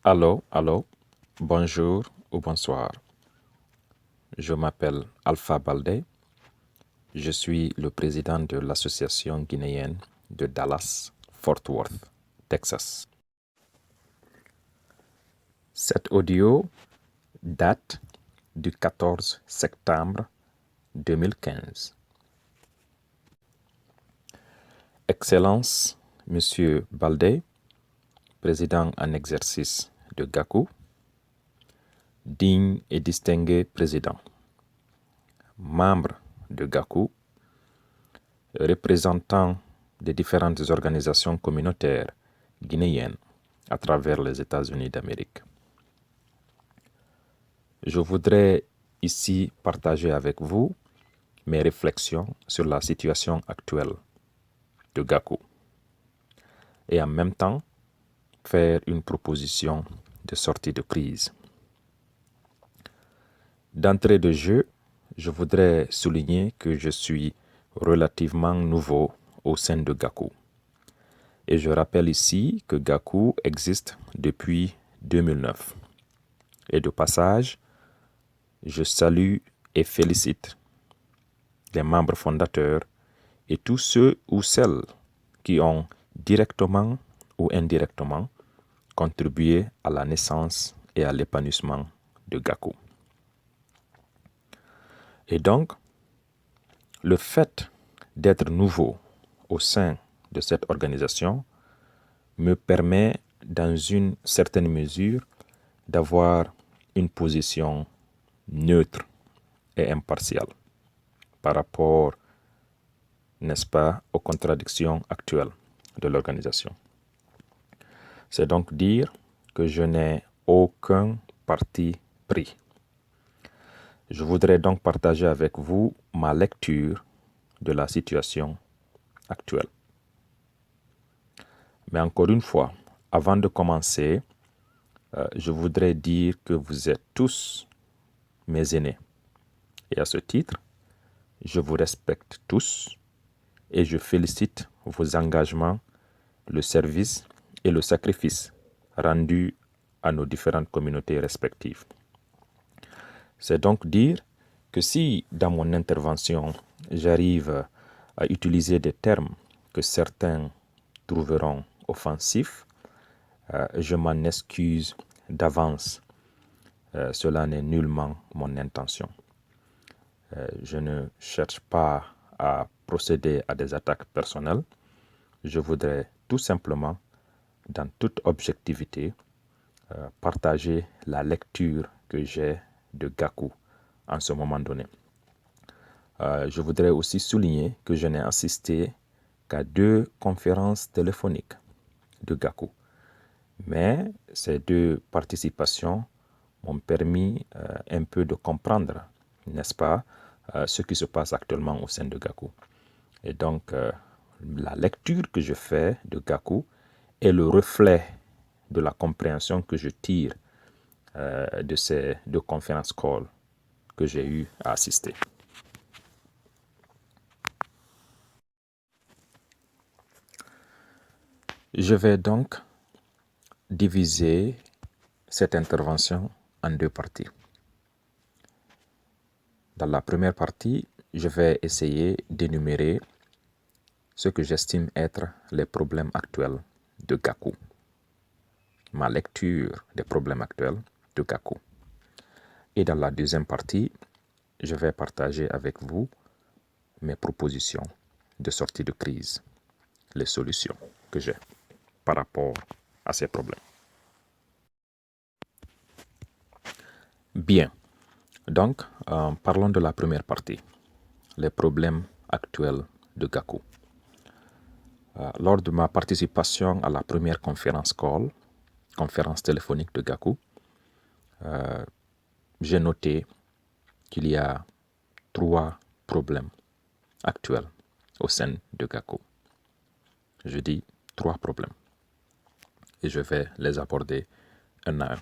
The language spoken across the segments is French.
Allô, allô, bonjour ou bonsoir. Je m'appelle Alpha Baldé. Je suis le président de l'association guinéenne de Dallas-Fort Worth, Texas. Cet audio date du 14 septembre 2015. Excellence, Monsieur Baldé, président en exercice de GACU, digne et distingué président, membre de GACU, représentant des différentes organisations communautaires guinéennes à travers les États-Unis d'Amérique. Je voudrais ici partager avec vous mes réflexions sur la situation actuelle de GACU et en même temps faire une proposition de sortie de crise. D'entrée de jeu, je voudrais souligner que je suis relativement nouveau au sein de GACU. Et je rappelle ici que GACU existe depuis 2009. Et de passage, je salue et félicite les membres fondateurs et tous ceux ou celles qui ont directement ou indirectement contribué à la naissance et à l'épanouissement de GACU. Et donc, le fait d'être nouveau au sein de cette organisation me permet, dans une certaine mesure, d'avoir une position neutre et impartiale par rapport, n'est-ce pas, aux contradictions actuelles de l'organisation. C'est donc dire que je n'ai aucun parti pris. Je voudrais donc partager avec vous ma lecture de la situation actuelle. Mais encore une fois, avant de commencer, je voudrais dire que vous êtes tous mes aînés. Et à ce titre, je vous respecte tous et je félicite vos engagements, le service et le sacrifice rendus à nos différentes communautés respectives. C'est donc dire que si, dans mon intervention, j'arrive à utiliser des termes que certains trouveront offensifs, je m'en excuse d'avance. Cela n'est nullement mon intention. Je ne cherche pas à procéder à des attaques personnelles. Je voudrais tout simplement, dans toute objectivité, partager la lecture que j'ai de GACU en ce moment donné. Je voudrais aussi souligner que je n'ai assisté qu'à 2 conférences téléphoniques de GACU. Mais ces 2 participations m'ont permis un peu de comprendre, n'est-ce pas, ce qui se passe actuellement au sein de GACU. Et donc, la lecture que je fais de GACU est le reflet de la compréhension que je tire de ces 2 conférences calls que j'ai eu à assister. Je vais donc diviser cette intervention en 2 parties. Dans la première partie, je vais essayer d'énumérer ce que j'estime être les problèmes actuels de GACU. Ma lecture des problèmes actuels de GACU. Et dans la deuxième partie, je vais partager avec vous mes propositions de sortie de crise, les solutions que j'ai par rapport à ces problèmes. Bien, donc parlons de la première partie, les problèmes actuels de GACU. Lors de ma participation à la première conférence téléphonique de GACU, j'ai noté qu'il y a 3 problèmes actuels au sein de GACU. Je dis 3 problèmes et je vais les aborder un à un.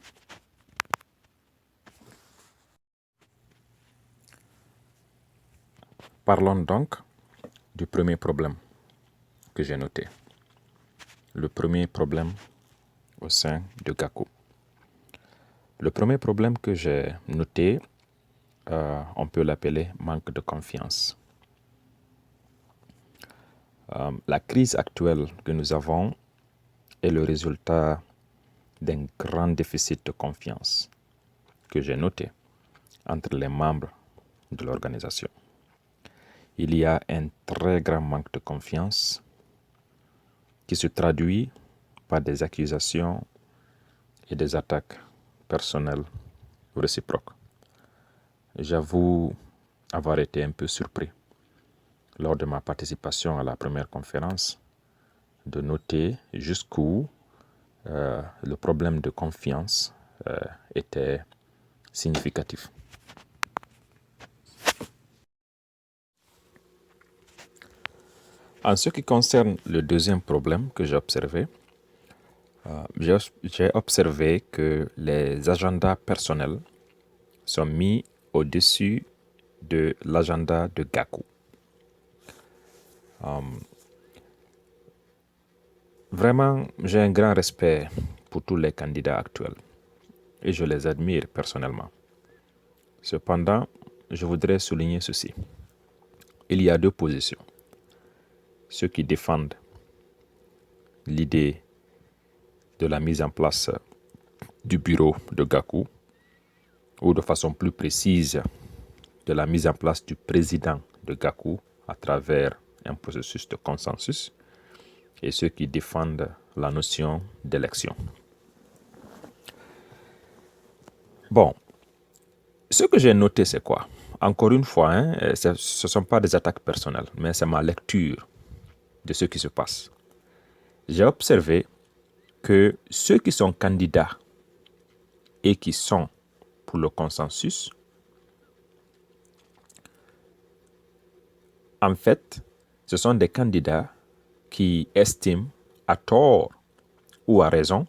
Parlons donc du premier problème que j'ai noté. Le premier problème au sein de GACU. Le premier problème que j'ai noté, on peut l'appeler manque de confiance. La crise actuelle que nous avons est le résultat d'un grand déficit de confiance que j'ai noté entre les membres de l'organisation. Il y a un très grand manque de confiance qui se traduit par des accusations et des attaques personnelles réciproques. J'avoue avoir été un peu surpris lors de ma participation à la première conférence de noter jusqu'où le problème de confiance était significatif. En ce qui concerne le deuxième problème que j'ai observé, j'ai observé que les agendas personnels sont mis au-dessus de l'agenda de Gaku. Vraiment, j'ai un grand respect pour tous les candidats actuels et je les admire personnellement. Cependant, je voudrais souligner ceci. Il y a deux positions. Ceux qui défendent l'idée de la mise en place du bureau de Gaku, ou de façon plus précise, de la mise en place du président de Gaku à travers un processus de consensus, et ceux qui défendent la notion d'élection. Bon, ce que j'ai noté, c'est quoi? Encore une fois, ce ne sont pas des attaques personnelles, mais c'est ma lecture de ce qui se passe. J'ai observé que ceux qui sont candidats et qui sont pour le consensus, en fait, ce sont des candidats qui estiment, à tort ou à raison,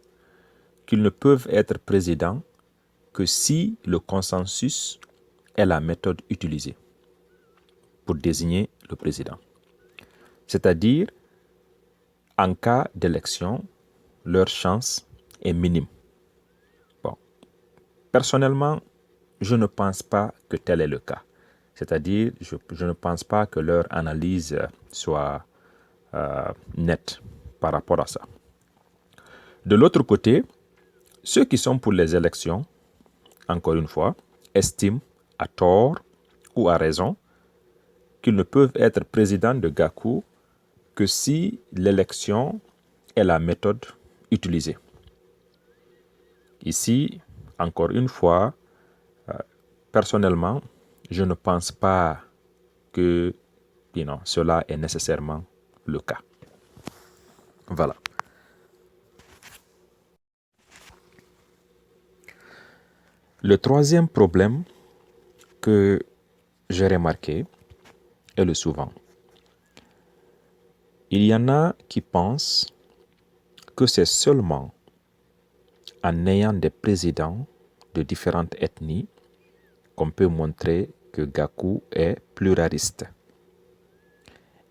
qu'ils ne peuvent être présidents que si le consensus est la méthode utilisée pour désigner le président. C'est-à-dire, en cas d'élection, leur chance est minime. Bon. Personnellement, je ne pense pas que tel est le cas. C'est-à-dire, je ne pense pas que leur analyse soit nette par rapport à ça. De l'autre côté, ceux qui sont pour les élections, encore une fois, estiment, à tort ou à raison, qu'ils ne peuvent être présidents de Gaku que si l'élection est la méthode utilisée. Ici, encore une fois, personnellement, je ne pense pas que cela est nécessairement le cas. Voilà. Le troisième problème que j'ai remarqué est le suivant. Il y en a qui pensent que c'est seulement en ayant des présidents de différentes ethnies qu'on peut montrer que Gaku est pluraliste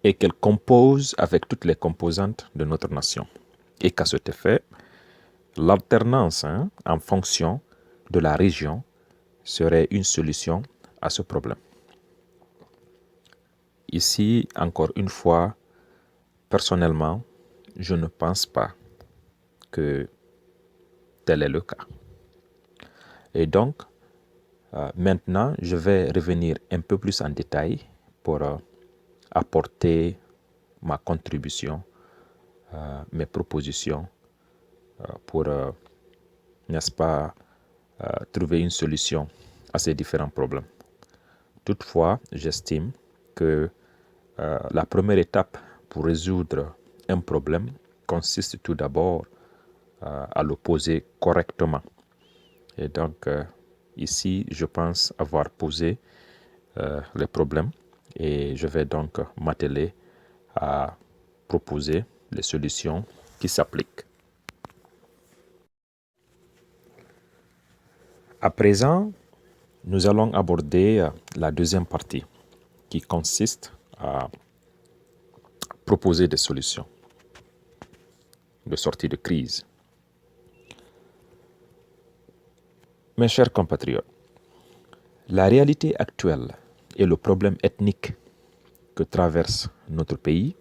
et qu'elle compose avec toutes les composantes de notre nation. Et qu'à cet effet, l'alternance en fonction de la région serait une solution à ce problème. Ici, encore une fois, personnellement, je ne pense pas que tel est le cas. Et donc, maintenant, je vais revenir un peu plus en détail pour apporter ma contribution, mes propositions pour, n'est-ce pas, trouver une solution à ces différents problèmes. Toutefois, j'estime que la première étape pour résoudre un problème consiste tout d'abord à le poser correctement. Et donc, ici, je pense avoir posé les problèmes et je vais donc m'atteler à proposer les solutions qui s'appliquent. À présent, nous allons aborder la deuxième partie qui consiste à proposer des solutions de sortie de crise. Mes chers compatriotes, la réalité actuelle et le problème ethnique que traverse notre pays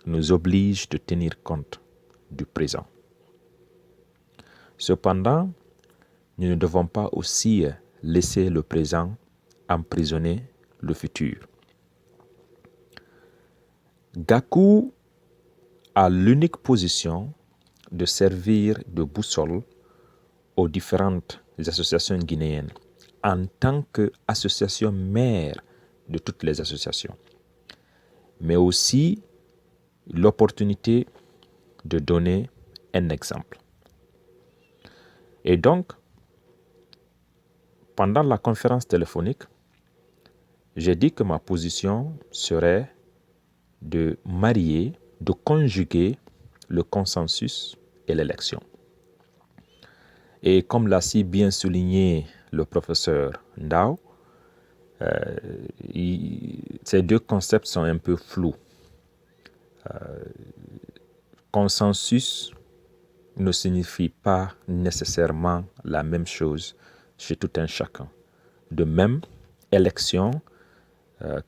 nous oblige de tenir compte du présent. Cependant, nous ne devons pas aussi laisser le présent emprisonner le futur. Gakou a l'unique position de servir de boussole aux différentes associations guinéennes en tant qu'association mère de toutes les associations, mais aussi l'opportunité de donner un exemple. Et donc, pendant la conférence téléphonique, j'ai dit que ma position serait de marier, de conjuguer le consensus et l'élection. Et comme l'a si bien souligné le professeur Ndao, ces deux concepts sont un peu flous. Consensus ne signifie pas nécessairement la même chose chez tout un chacun. De même, élection,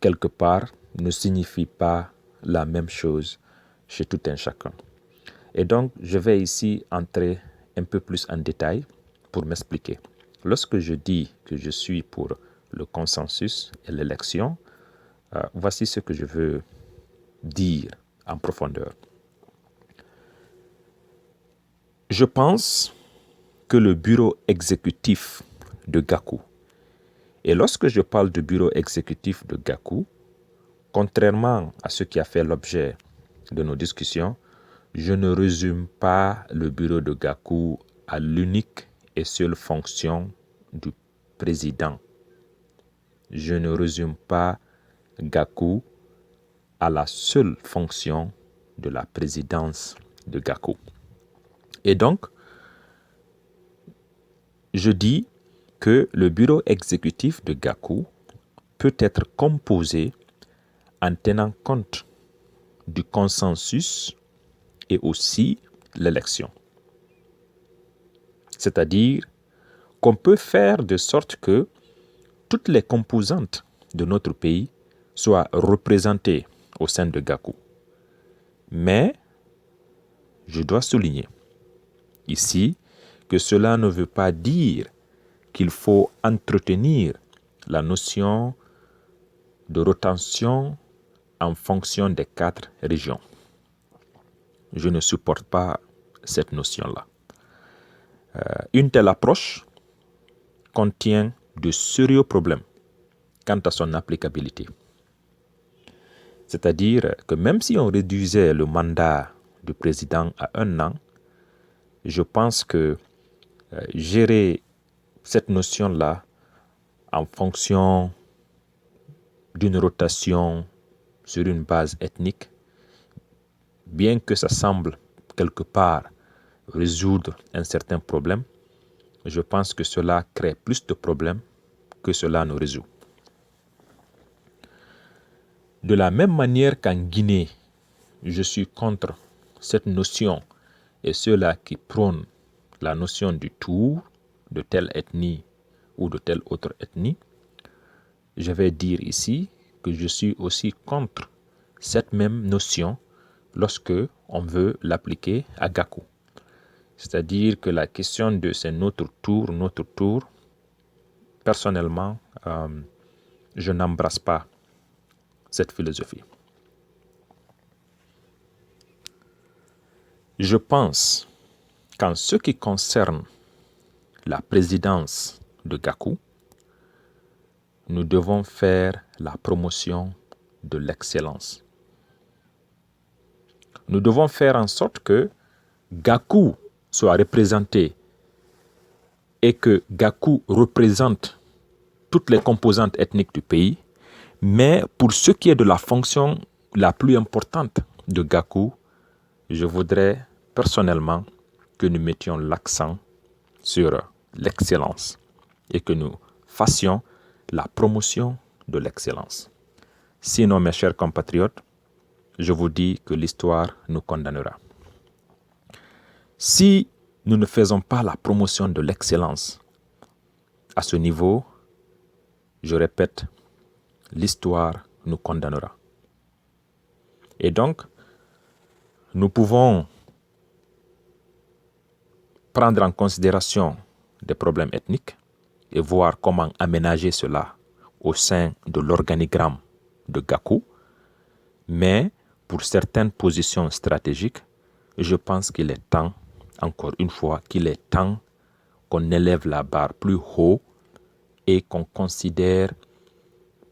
quelque part, ne signifie pas la même chose chez tout un chacun. Et donc, je vais ici entrer un peu plus en détail pour m'expliquer. Lorsque je dis que je suis pour le consensus et l'élection, voici ce que je veux dire en profondeur. Je pense que le bureau exécutif de Gakou, et lorsque je parle du bureau exécutif de Gakou, contrairement à ce qui a fait l'objet de nos discussions, je ne résume pas le bureau de Gakou à l'unique et seule fonction du président. Je ne résume pas Gakou à la seule fonction de la présidence de Gakou. Et donc, je dis que le bureau exécutif de Gakou peut être composé en tenant compte du consensus et aussi l'élection. C'est-à-dire qu'on peut faire de sorte que toutes les composantes de notre pays soient représentées au sein de Gakou. Mais je dois souligner ici que cela ne veut pas dire qu'il faut entretenir la notion de rotation en fonction des 4 régions. Je ne supporte pas cette notion-là. Une telle approche contient de sérieux problèmes quant à son applicabilité. C'est-à-dire que même si on réduisait le mandat du président à 1 an, je pense que gérer cette notion-là en fonction d'une rotation sur une base ethnique, bien que ça semble quelque part résoudre un certain problème, je pense que cela crée plus de problèmes que cela ne résout. De la même manière qu'en Guinée, je suis contre cette notion et ceux-là qui prônent la notion du tour de telle ethnie ou de telle autre ethnie, je vais dire ici que je suis aussi contre cette même notion lorsque on veut l'appliquer à Gakou. C'est-à-dire que la question de c'est notre tour, personnellement, je n'embrasse pas cette philosophie. Je pense qu'en ce qui concerne la présidence de Gakou, nous devons faire la promotion de l'excellence. Nous devons faire en sorte que Gakou soit représenté et que Gakou représente toutes les composantes ethniques du pays, mais pour ce qui est de la fonction la plus importante de Gakou, je voudrais personnellement que nous mettions l'accent sur l'excellence et que nous fassions la promotion de l'excellence. Sinon, mes chers compatriotes, je vous dis que l'histoire nous condamnera. Si nous ne faisons pas la promotion de l'excellence, À ce niveau, je répète, l'histoire nous condamnera. Et donc, nous pouvons prendre en considération des problèmes ethniques et voir comment aménager cela au sein de l'organigramme de Gakou. Mais pour certaines positions stratégiques, je pense qu'il est temps, encore une fois, qu'il est temps qu'on élève la barre plus haut et qu'on considère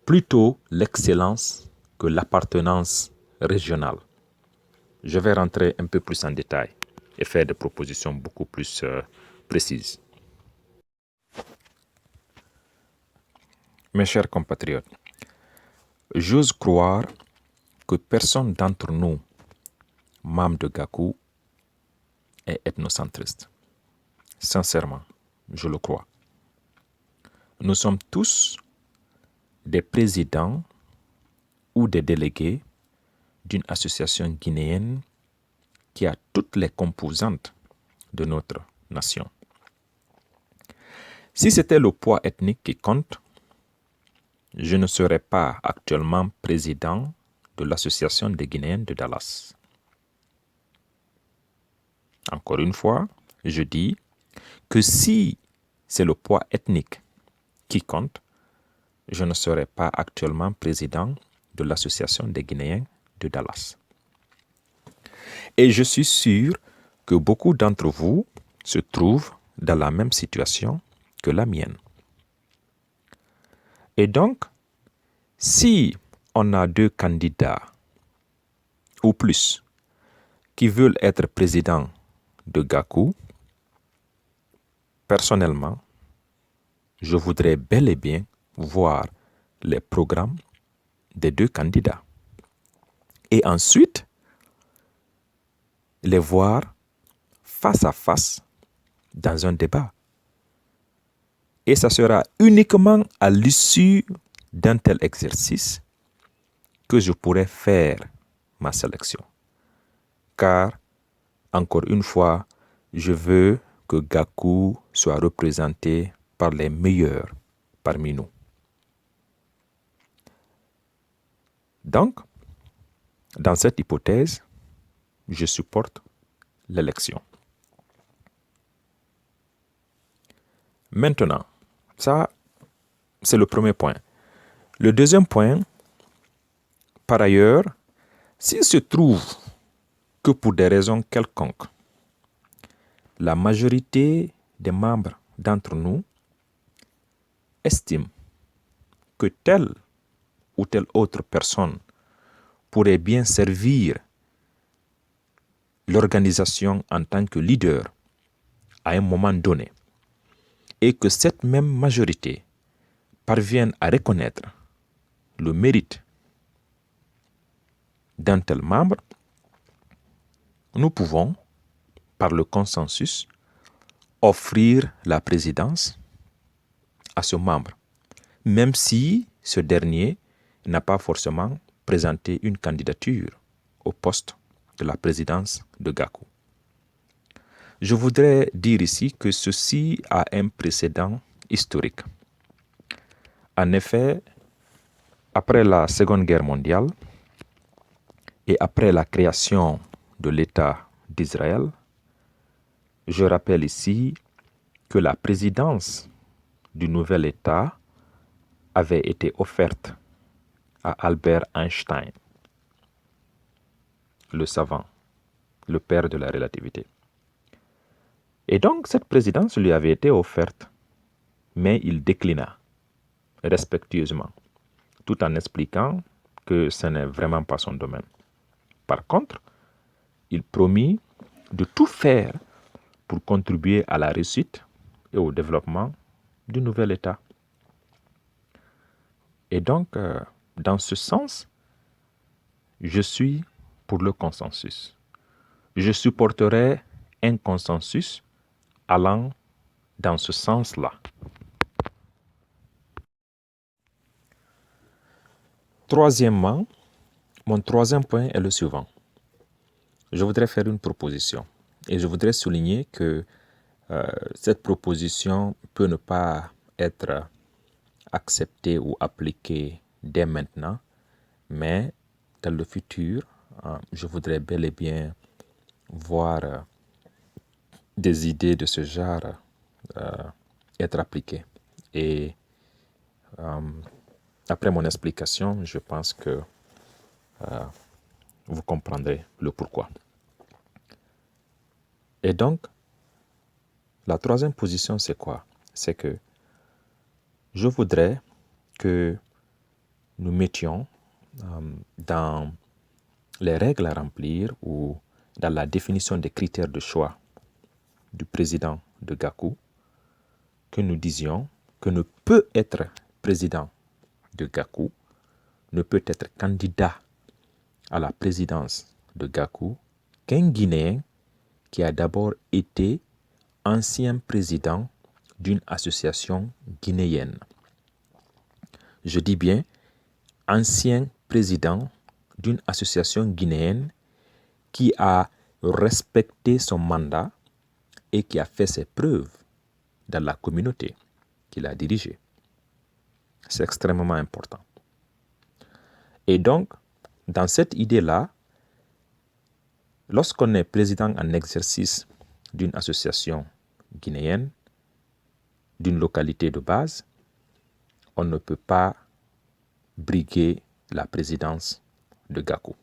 plutôt l'excellence que l'appartenance régionale. Je vais rentrer un peu plus en détail et faire des propositions beaucoup plus précises. Mes chers compatriotes, j'ose croire que personne d'entre nous, membres de Gakou, est ethnocentriste. Sincèrement, je le crois. Nous sommes tous des présidents ou des délégués d'une association guinéenne qui a toutes les composantes de notre nation. Si c'était le poids ethnique qui compte, je ne serais pas actuellement président de l'association des Guinéens de Dallas. Encore une fois, je dis que si c'est le poids ethnique qui compte, je ne serais pas actuellement président de l'association des Guinéens de Dallas. Et je suis sûr que beaucoup d'entre vous se trouvent dans la même situation que la mienne. Et donc, si on a 2 candidats ou plus qui veulent être président de Gakou, personnellement, je voudrais bel et bien voir les programmes des 2 candidats. Et ensuite, les voir face à face dans un débat. Et ça sera uniquement à l'issue d'un tel exercice que je pourrai faire ma sélection. Car, encore une fois, je veux que Gakou soit représenté par les meilleurs parmi nous. Donc, dans cette hypothèse, je supporte l'élection. Maintenant, ça, c'est le premier point. Le deuxième point, par ailleurs, s'il se trouve que pour des raisons quelconques, la majorité des membres d'entre nous estiment que telle ou telle autre personne pourrait bien servir l'organisation en tant que leader à un moment donné, et que cette même majorité parvienne à reconnaître le mérite d'un tel membre, nous pouvons, par le consensus, offrir la présidence à ce membre, même si ce dernier n'a pas forcément présenté une candidature au poste de la présidence de Gakou. Je voudrais dire ici que ceci a un précédent historique. En effet, après la Seconde Guerre mondiale et après la création de l'État d'Israël, je rappelle ici que la présidence du nouvel État avait été offerte à Albert Einstein, le savant, le père de la relativité. Et donc, cette présidence lui avait été offerte, mais il déclina respectueusement, tout en expliquant que ce n'est vraiment pas son domaine. Par contre, il promit de tout faire pour contribuer à la réussite et au développement du nouvel État. Et donc, dans ce sens, je suis pour le consensus. Je supporterai un consensus allant dans ce sens-là. Troisièmement, mon troisième point est le suivant. Je voudrais faire une proposition et je voudrais souligner que cette proposition peut ne pas être accepté ou appliqué dès maintenant, mais dans le futur, je voudrais bel et bien voir des idées de ce genre être appliquées. Et après mon explication, je pense que vous comprendrez le pourquoi. Et donc, la troisième position, c'est quoi? C'est que je voudrais que nous mettions dans les règles à remplir ou dans la définition des critères de choix du président de Gakou, que nous disions que ne peut être président de Gakou, ne peut être candidat à la présidence de Gakou qu'un Guinéen qui a d'abord été ancien président d'une association guinéenne. Je dis bien ancien président d'une association guinéenne qui a respecté son mandat et qui a fait ses preuves dans la communauté qu'il a dirigée. C'est extrêmement important. Et donc, dans cette idée-là, lorsqu'on est président en exercice d'une association guinéenne, d'une localité de base, on ne peut pas briguer la présidence de Gakou.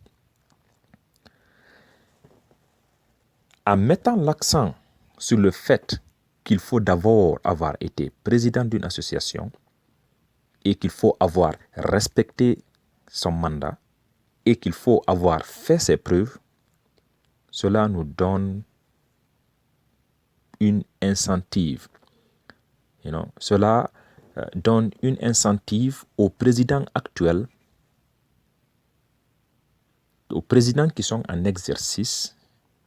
En mettant l'accent sur le fait qu'il faut d'abord avoir été président d'une association et qu'il faut avoir respecté son mandat et qu'il faut avoir fait ses preuves, cela nous donne une incentive. Cela donne une incentive aux présidents actuels, aux présidents qui sont en exercice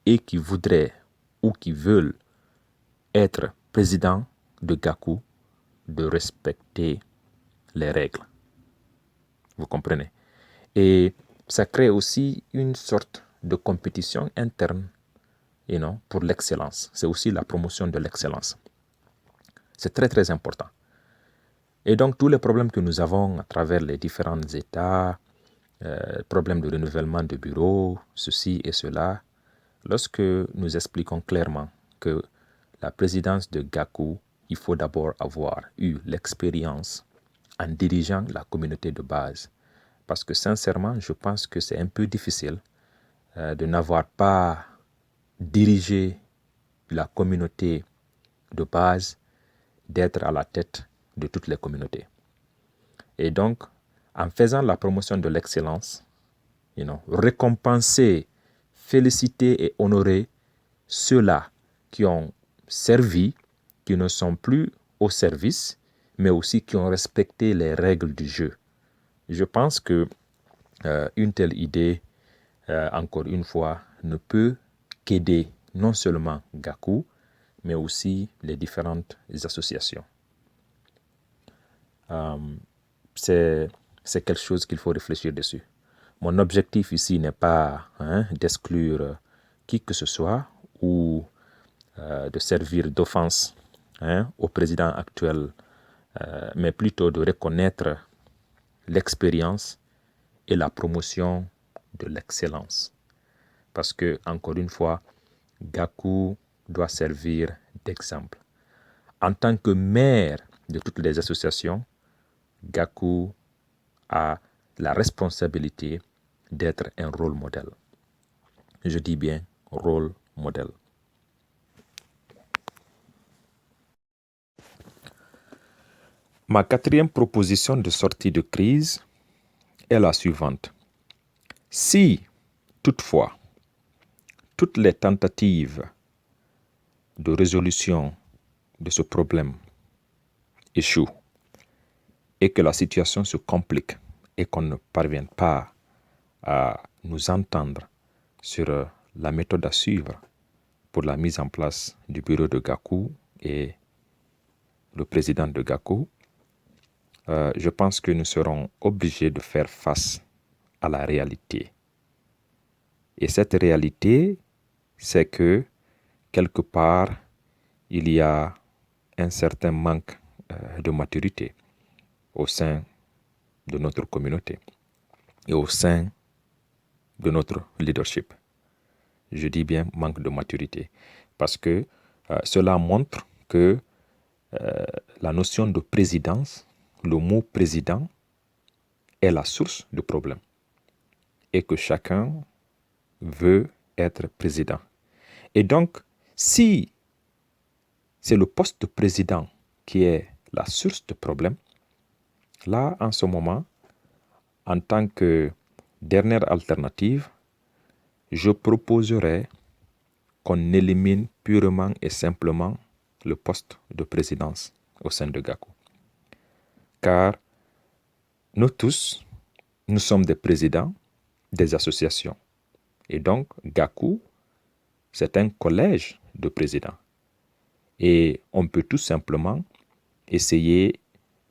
et qui voudraient ou qui veulent être président de Gakou, de respecter les règles. Vous comprenez? Et ça crée aussi une sorte de compétition interne, pour l'excellence. C'est aussi la promotion de l'excellence. C'est très, très important. Et donc, tous les problèmes que nous avons à travers les différents États, problèmes de renouvellement de bureaux, ceci et cela, lorsque nous expliquons clairement que la présidence de Gakou, il faut d'abord avoir eu l'expérience en dirigeant la communauté de base. Parce que sincèrement, je pense que c'est un peu difficile de n'avoir pas dirigé la communauté de base, d'être à la tête de toutes les communautés. Et donc, en faisant la promotion de l'excellence, récompenser, féliciter et honorer ceux-là qui ont servi, qui ne sont plus au service, mais aussi qui ont respecté les règles du jeu. Je pense que une telle idée, encore une fois, ne peut qu'aider non seulement Gakou, mais aussi les différentes associations. C'est quelque chose qu'il faut réfléchir dessus. Mon objectif ici n'est pas d'exclure qui que ce soit ou de servir d'offense au président actuel, mais plutôt de reconnaître l'expérience et la promotion de l'excellence. Parce que, encore une fois, Gakou doit servir d'exemple. En tant que maire de toutes les associations, Gakou a la responsabilité d'être un rôle modèle. Je dis bien rôle modèle. Ma quatrième proposition de sortie de crise est la suivante. Si, toutefois, toutes les tentatives de résolution de ce problème échouent et que la situation se complique et qu'on ne parvienne pas à nous entendre sur la méthode à suivre pour la mise en place du bureau de Gakou et le président de Gakou, je pense que nous serons obligés de faire face à la réalité. Et cette réalité, c'est que quelque part, il y a un certain manque de maturité au sein de notre communauté et au sein de notre leadership. Je dis bien manque de maturité parce que cela montre que la notion de présidence, le mot président, est la source du problème et que chacun veut être président. Et donc, si c'est le poste de président qui est la source du problème, là, en ce moment, en tant que dernière alternative, je proposerais qu'on élimine purement et simplement le poste de présidence au sein de GACU. Car nous tous, nous sommes des présidents des associations. Et donc, GACU, c'est un collège de présidents. Et on peut tout simplement essayer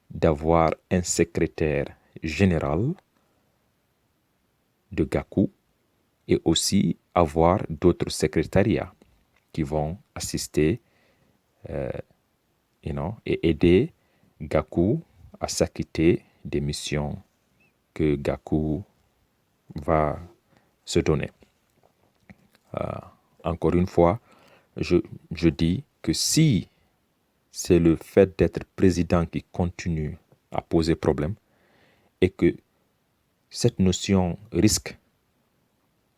d'avoir un secrétaire général de GACU et aussi avoir d'autres secrétariats qui vont assister et aider GACU à s'acquitter des missions que GACU va se donner. Encore une fois, je dis que si c'est le fait d'être président qui continue à poser problème et que cette notion risque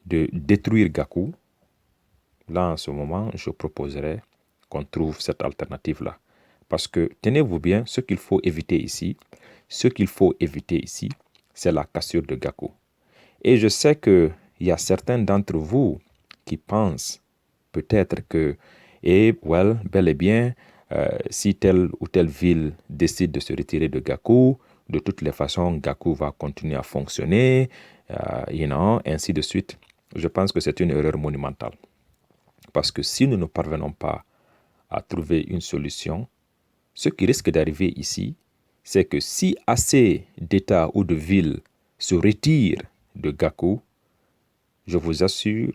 de détruire GACU, là en ce moment, je proposerais qu'on trouve cette alternative-là. Parce que, tenez-vous bien, ce qu'il faut éviter ici, c'est la cassure de GACU. Et je sais qu'il y a certains d'entre vous qui pensent peut-être que, bel et bien, si telle ou telle ville décide de se retirer de GACU, de toutes les façons, GACU va continuer à fonctionner, ainsi de suite. Je pense que c'est une erreur monumentale. Parce que si nous ne parvenons pas à trouver une solution, ce qui risque d'arriver ici, c'est que si assez d'États ou de villes se retirent de GACU, je vous assure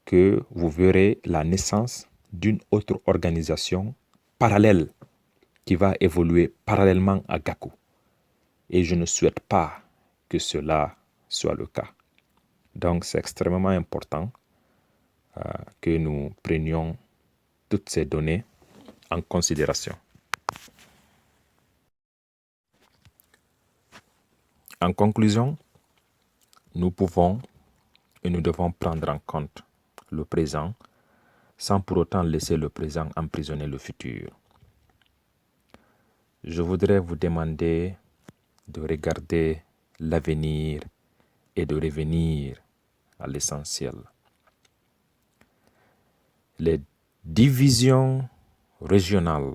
que vous verrez la naissance d'une autre organisation parallèle qui va évoluer parallèlement à GACU. Et je ne souhaite pas que cela soit le cas. Donc, c'est extrêmement important que nous prenions toutes ces données en considération. En conclusion, nous pouvons et nous devons prendre en compte le présent sans pour autant laisser le présent emprisonner le futur. Je voudrais vous demander de regarder l'avenir et de revenir à l'essentiel. Les divisions régionales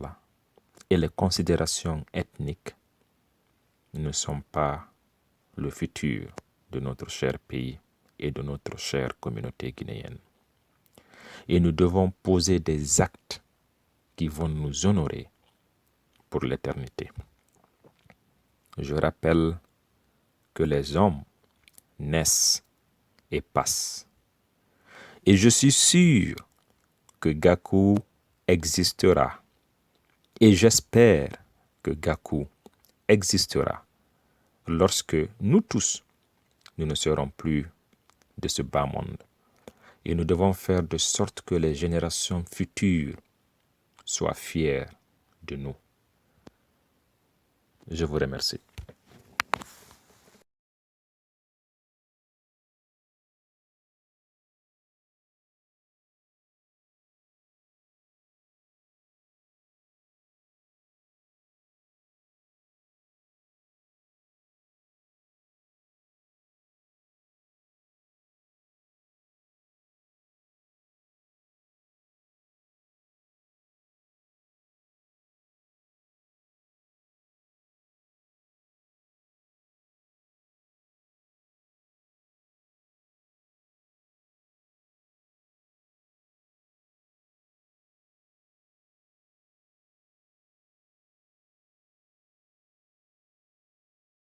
et les considérations ethniques ne sont pas le futur de notre cher pays et de notre chère communauté guinéenne. Et nous devons poser des actes qui vont nous honorer pour l'éternité. Je rappelle que les hommes naissent et passent. Et je suis sûr que GACU existera. Et j'espère que GACU existera lorsque nous tous, nous ne serons plus de ce bas monde. Et nous devons faire de sorte que les générations futures soient fières de nous. Je vous remercie.